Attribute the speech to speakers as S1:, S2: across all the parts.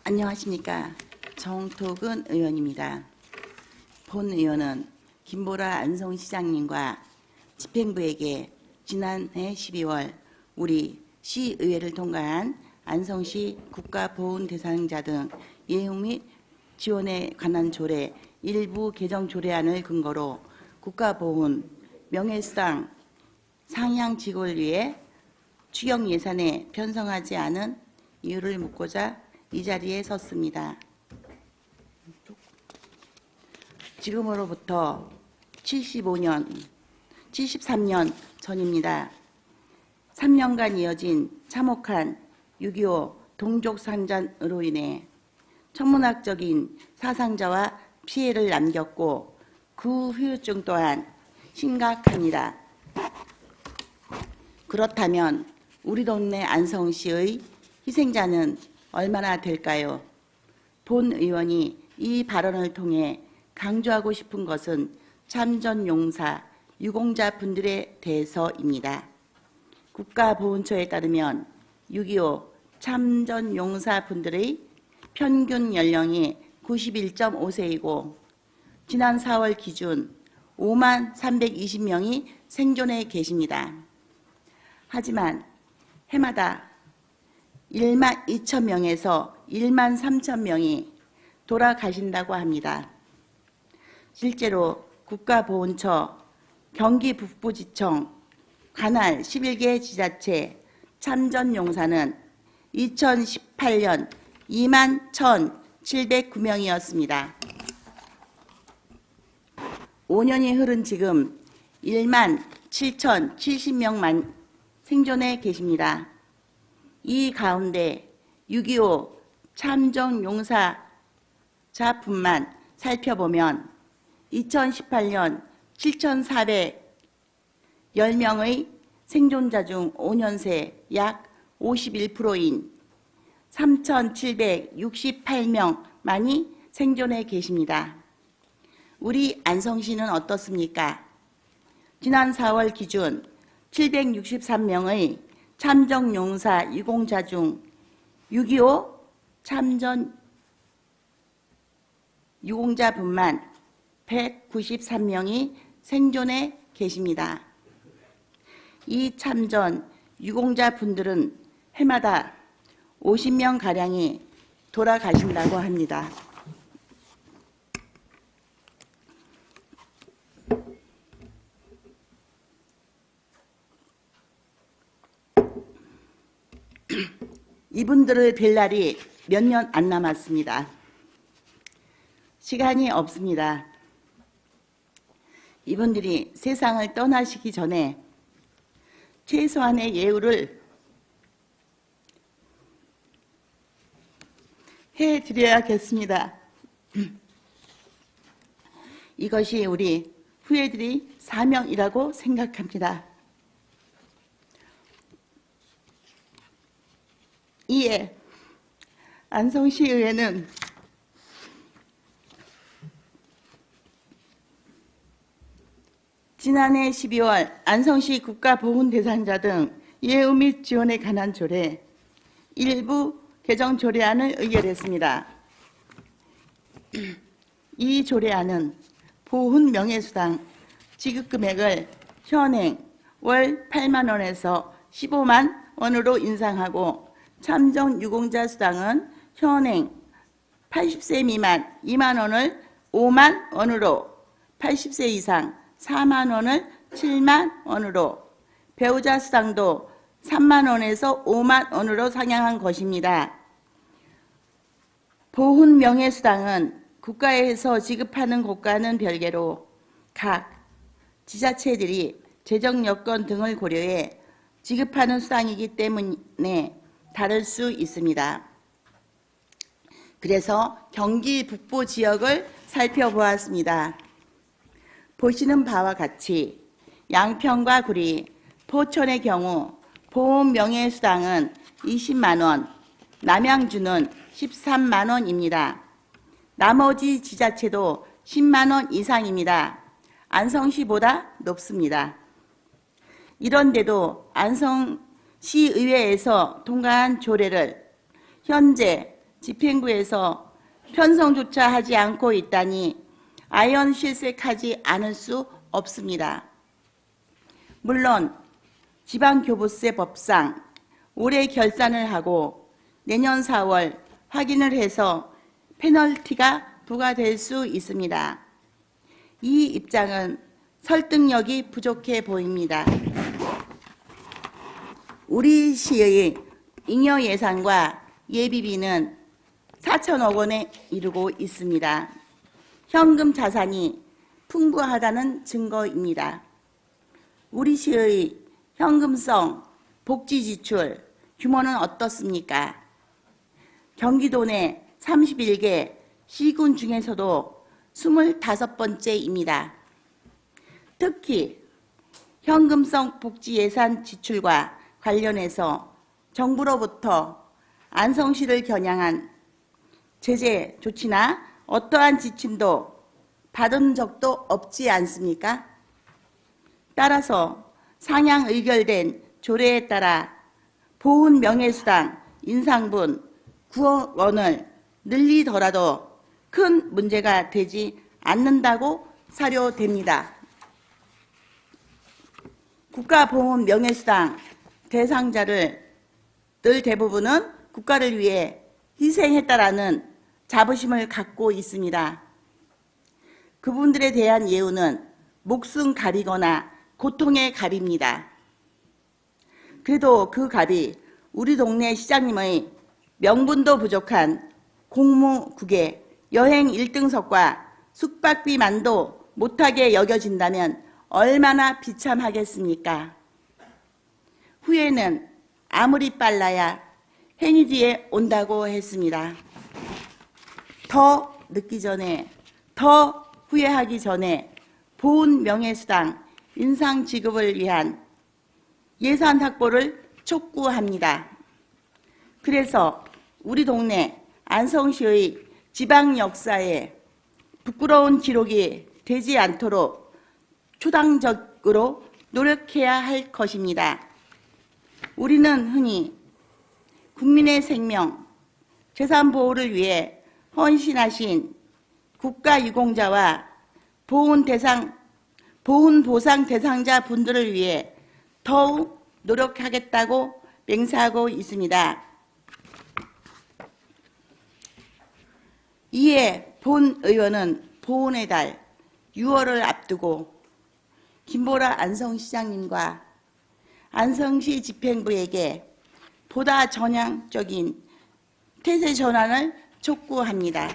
S1: 안녕하십니까. 정토근 의원입니다. 본 의원은 김보라 안성시장님과 집행부에게 지난해 12월 우리 시의회를 통과한 안성시 국가보훈 대상자 등 예우 및 지원에 관한 조례 일부 개정 조례안을 근거로 국가보훈 명예수당 상향 지급을 위해 추경 예산에 편성하지 않은 이유를 묻고자 이 자리에 섰습니다. 지금으로부터 73년 전입니다. 3년간 이어진 참혹한 6.25 동족상전으로 인해 천문학적인 사상자와 피해를 남겼고 그 후유증 또한 심각합니다. 그렇다면 우리 동네 안성시의 희생자는 얼마나 될까요? 본 의원이 이 발언을 통해 강조하고 싶은 것은 참전용사, 유공자 분들에 대해서입니다. 국가보훈처에 따르면 6.25 참전용사 분들의 평균 연령이 91.5세이고 지난 4월 기준 5만 320명이 생존해 계십니다. 하지만 해마다 1만 2천 명에서 1만 3천 명이 돌아가신다고 합니다. 실제로 국가보훈처, 경기북부지청, 관할 11개 지자체 참전용사는 2018년 2만 1,709명이었습니다. 5년이 흐른 지금 1만 7,070명만 생존해 계십니다. 이 가운데 6.25 참전용사자분만 살펴보면 2018년 7,410명의 생존자 중 5년새 약 51%인 3,768명만이 생존해 계십니다. 우리 안성시는 어떻습니까? 지난 4월 기준 763명의 참전용사 유공자 중 6.25 참전 유공자분만 193명이 생존해 계십니다. 이 참전 유공자분들은 해마다 50명가량이 돌아가신다고 합니다. 이분들을 뵐 날이 몇 년 안 남았습니다. 시간이 없습니다. 이분들이 세상을 떠나시기 전에 최소한의 예우를 해드려야겠습니다. 이것이 우리 후예들의 사명이라고 생각합니다. 이에 안성시의회는 지난해 12월 안성시 국가보훈 대상자 등 예우 및 지원에 관한 조례 일부 개정 조례안을 의결했습니다. 이 조례안은 보훈 명예수당 지급금액을 현행 월 8만 원에서 15만 원으로 인상하고 참전 유공자 수당은 현행 80세 미만 2만 원을 5만 원으로 80세 이상 4만 원을 7만 원으로 배우자 수당도 3만 원에서 5만 원으로 상향한 것입니다. 보훈 명예수당은 국가에서 지급하는 것과는 별개로 각 지자체들이 재정 여건 등을 고려해 지급하는 수당이기 때문에 다를 수 있습니다. 그래서 경기 북부 지역을 살펴보았습니다. 보시는 바와 같이 양평과 구리, 포천의 경우 보훈 명예수당은 20만 원, 남양주는 13만 원입니다. 나머지 지자체도 10만 원 이상입니다. 안성시보다 높습니다. 이런데도 안성시의회에서 통과한 조례를 현재 집행부에서 편성조차 하지 않고 있다니 아연 실색하지 않을 수 없습니다. 물론 지방교부세 법상 올해 결산을 하고 내년 4월 확인을 해서 페널티가 부과될 수 있습니다. 이 입장은 설득력이 부족해 보입니다. 우리 시의 잉여 예산과 예비비는 4천억 원에 이르고 있습니다. 현금 자산이 풍부하다는 증거입니다. 우리 시의 현금성 복지 지출 규모는 어떻습니까? 경기도 내 31개 시군 중에서도 25번째입니다. 특히 현금성 복지 예산 지출과 관련해서 정부로부터 안성시를 겨냥한 제재 조치나 어떠한 지침도 받은 적도 없지 않습니까? 따라서 상향 의결된 조례에 따라 보훈 명예수당 인상분 9억 원을 늘리더라도 큰 문제가 되지 않는다고 사료됩니다. 국가보훈 명예수당 대상자를 늘 대부분은 국가를 위해 희생했다라는 자부심을 갖고 있습니다. 그분들에 대한 예우는 목숨 값이거나 고통의 값입니다. 그래도 그 값이 우리 동네 시장님의 명분도 부족한 공무국의 여행 1등석과 숙박비만도 못하게 여겨진다면 얼마나 비참하겠습니까? 후회는 아무리 빨라야 행위 뒤에 온다고 했습니다. 더 늦기 전에, 더 후회하기 전에 보훈 명예수당 인상 지급을 위한 예산 확보를 촉구합니다. 그래서 우리 동네 안성시의 지방 역사에 부끄러운 기록이 되지 않도록 초당적으로 노력해야 할 것입니다. 우리는 흔히 국민의 생명, 재산 보호를 위해 헌신하신 국가유공자와 보훈 보상 대상자 분들을 위해 더욱 노력하겠다고 맹세하고 있습니다. 이에 본 의원은 보훈의 달 6월을 앞두고 김보라 안성시장님과 안성시 집행부에게 보다 전향적인 태세 전환을 촉구합니다.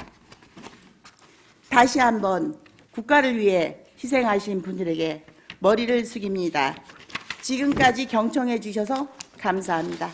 S1: 다시 한번 국가를 위해 희생하신 분들에게 머리를 숙입니다. 지금까지 경청해 주셔서 감사합니다.